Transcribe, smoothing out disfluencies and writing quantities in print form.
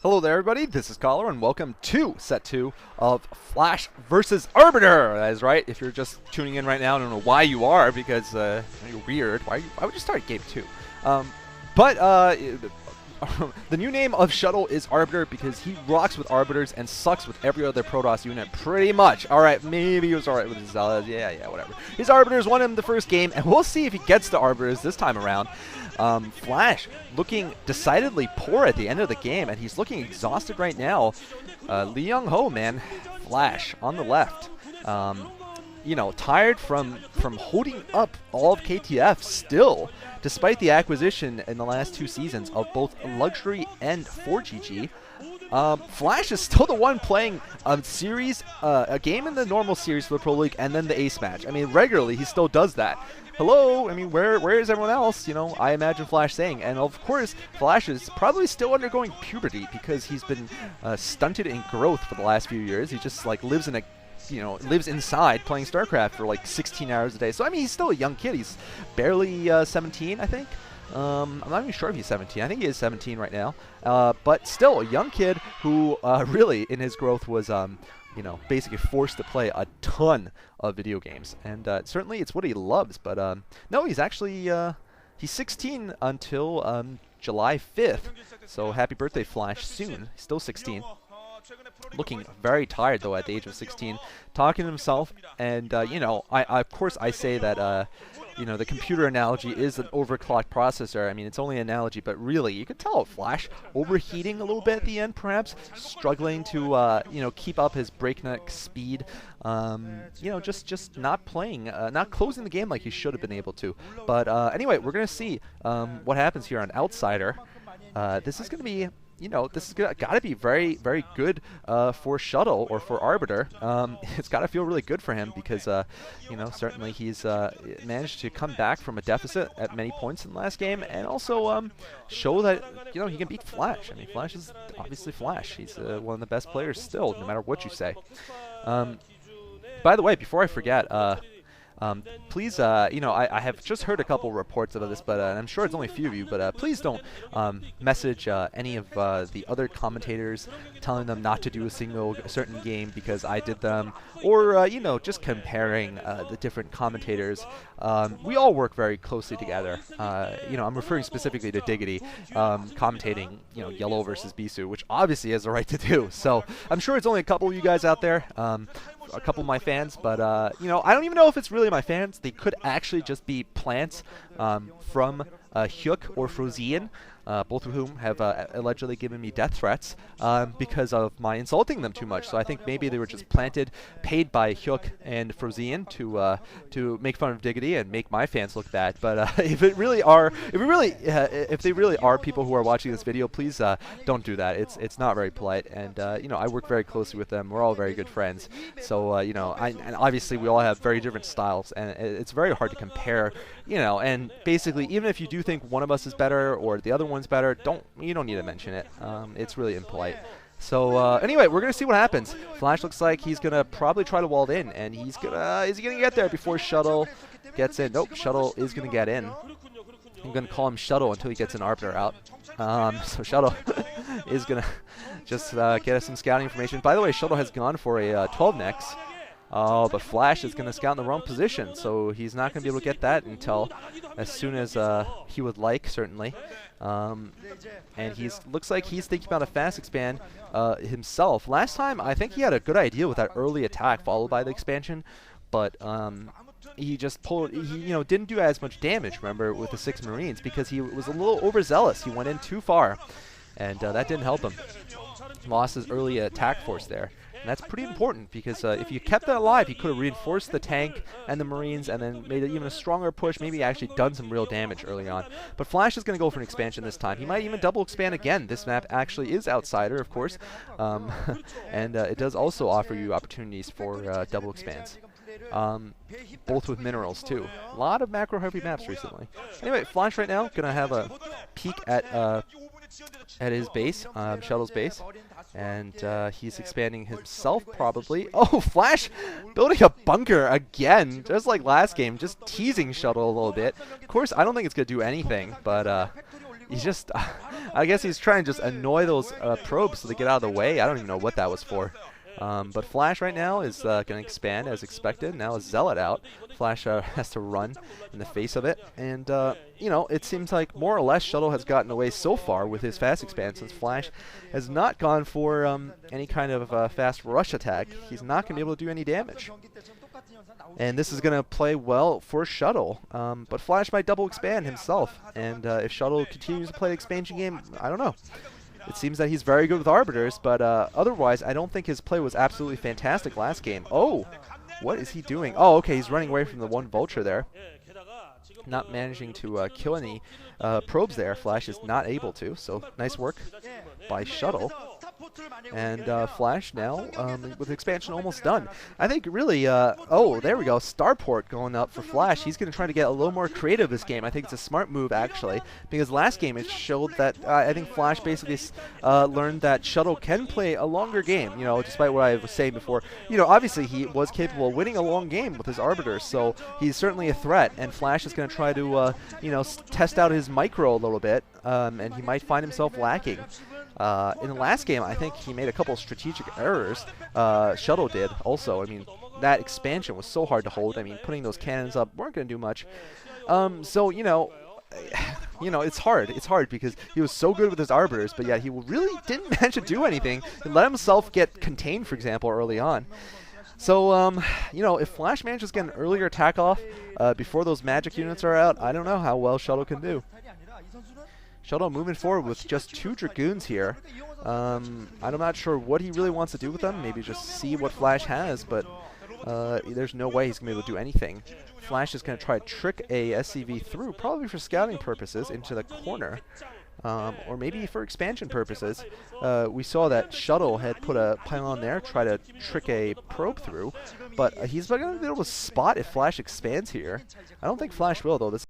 Hello there, everybody. This is Cholera, and welcome to Set 2 of Flash versus Arbiter. That is right. If you're just tuning in right now, I don't know why you are, because you're weird. Why would you start Game 2? The new name of Shuttle is Arbiter because he rocks with Arbiters and sucks with every other Protoss unit pretty much. Alright, maybe he was alright with his Zealots. Yeah, whatever. His Arbiters won him the first game, and we'll see if he gets to Arbiters this time around. Flash looking decidedly poor at the end of the game, and he's looking exhausted right now. Lee Young-ho, man. Flash on the left. You know, tired from holding up all of KTF still, despite the acquisition in the last 2 seasons of both Luxury and 4GG. Flash is still the one playing a game in the normal series for the Pro League and then the Ace match. I mean, regularly he still does that. Hello, I mean, where is everyone else? You know, I imagine Flash saying. And of course, Flash is probably still undergoing puberty because he's been stunted in growth for the last few years. He just like lives inside playing StarCraft for like 16 hours a day. So I mean, he's still a young kid. He's barely 17, I think. I'm not even sure if he's 17. I think he is 17 right now. But still a young kid who really in his growth was you know, basically forced to play a ton of video games, and certainly it's what he loves. But no, he's actually he's 16 until July 5th. So happy birthday, Flash! Soon. He's still 16. Looking very tired though at the age of 16, talking to himself, and you know, of course I say that you know, the computer analogy is an overclocked processor. I mean, it's only an analogy, but really, you could tell Flash overheating a little bit at the end, perhaps struggling to you know, keep up his breakneck speed. You know, just not playing, not closing the game like he should have been able to. But anyway, we're gonna see what happens here on Outsider. This is gonna be, you know, this is got to be very, very good for Shuttle or for Arbiter. It's got to feel really good for him because, you know, certainly he's managed to come back from a deficit at many points in the last game, and also show that, you know, he can beat Flash. I mean, Flash is obviously Flash. He's one of the best players still, no matter what you say. By the way, before I forget, please, you know, I have just heard a couple reports of this, but I'm sure it's only a few of you, but please don't message any of the other commentators telling them not to do a certain game because I did them, or, you know, just comparing the different commentators. We all work very closely together. You know, I'm referring specifically to Diggity commentating, you know, Yellow versus Bisu, which obviously he has the right to do. So I'm sure it's only a couple of you guys out there. A couple of my fans, but you know, I don't even know if it's really my fans. They could actually just be plants from Hyuk or Frozian, both of whom have allegedly given me death threats because of my insulting them too much. So I think maybe they were just planted, paid by Hyuk and Frozian to make fun of Diggity and make my fans look bad. But if they really are people who are watching this video, please don't do that. It's not very polite, and you know, I work very closely with them. We're all very good friends. So you know, and obviously we all have very different styles, and it's very hard to compare. You know, and basically, even if you do think one of us is better or the other one's better, you don't need to mention it. It's really impolite. So anyway, we're gonna see what happens. Flash looks like he's gonna probably try to wall it in, and is he gonna get there before Shuttle gets in? Nope, Shuttle is gonna get in. I'm gonna call him Shuttle until he gets an Arbiter out. So Shuttle is gonna just get us some scouting information. By the way, Shuttle has gone for a 12 next. Oh, but Flash is going to scout in the wrong position, so he's not going to be able to get that until as soon as he would like, certainly. And looks like he's thinking about a fast expand himself. Last time, I think he had a good idea with that early attack followed by the expansion, but he just you know, didn't do as much damage, remember, with the 6 Marines because he was a little overzealous. He went in too far, and that didn't help him. Lost his early attack force there. And that's pretty important because if you kept that alive, you could have reinforced the tank and the Marines and then made it even a stronger push, maybe actually done some real damage early on. But Flash is going to go for an expansion this time. He might even double expand again. This map actually is Outsider, of course, and it does also offer you opportunities for double expands. Both with minerals too. A lot of macro heavy maps recently. Anyway, Flash right now going to have a peek at his base, Shuttle's base. And he's expanding himself, probably. Oh, Flash building a bunker again, just like last game, just teasing Shuttle a little bit. Of course, I don't think it's going to do anything, but He's just, I guess he's trying to just annoy those probes so they get out of the way. I don't even know what that was for. But Flash right now is going to expand as expected. Now is Zealot out. Flash has to run in the face of it. And, you know, it seems like more or less Shuttle has gotten away so far with his fast expand, since Flash has not gone for any kind of fast rush attack. He's not going to be able to do any damage. And this is going to play well for Shuttle. But Flash might double expand himself. And if Shuttle continues to play the expansion game, I don't know. It seems that he's very good with Arbiters, but otherwise, I don't think his play was absolutely fantastic last game. Oh, what is he doing? Oh, okay, he's running away from the one Vulture there. Not managing to kill any probes there. Flash is not able to, so nice work by Shuttle. And Flash now, with expansion almost done. I think really, oh, there we go. Starport going up for Flash. He's going to try to get a little more creative this game. I think it's a smart move, actually, because last game it showed that I think Flash basically learned that Shuttle can play a longer game, you know, despite what I was saying before. You know, obviously he was capable of winning a long game with his Arbiters, so he's certainly a threat, and Flash is going to try to, you know, test out his micro a little bit, and he might find himself lacking. In the last game, I think he made a couple strategic errors. Shuttle did also. I mean, that expansion was so hard to hold. I mean, putting those cannons up weren't going to do much. So, you know, it's hard. It's hard because he was so good with his Arbiters, but yet he really didn't manage to do anything. He let himself get contained, for example, early on. So, you know, if Flash manages to get an earlier attack off before those magic units are out, I don't know how well Shuttle can do. Shuttle moving forward with just 2 Dragoons here. I'm not sure what he really wants to do with them. Maybe just see what Flash has, but there's no way he's going to be able to do anything. Flash is going to try to trick a SCV through, probably for scouting purposes, into the corner. Or maybe for expansion purposes. We saw that Shuttle had put a pylon there, try to trick a probe through, but he's going to be able to spot if Flash expands here. I don't think Flash will, though. This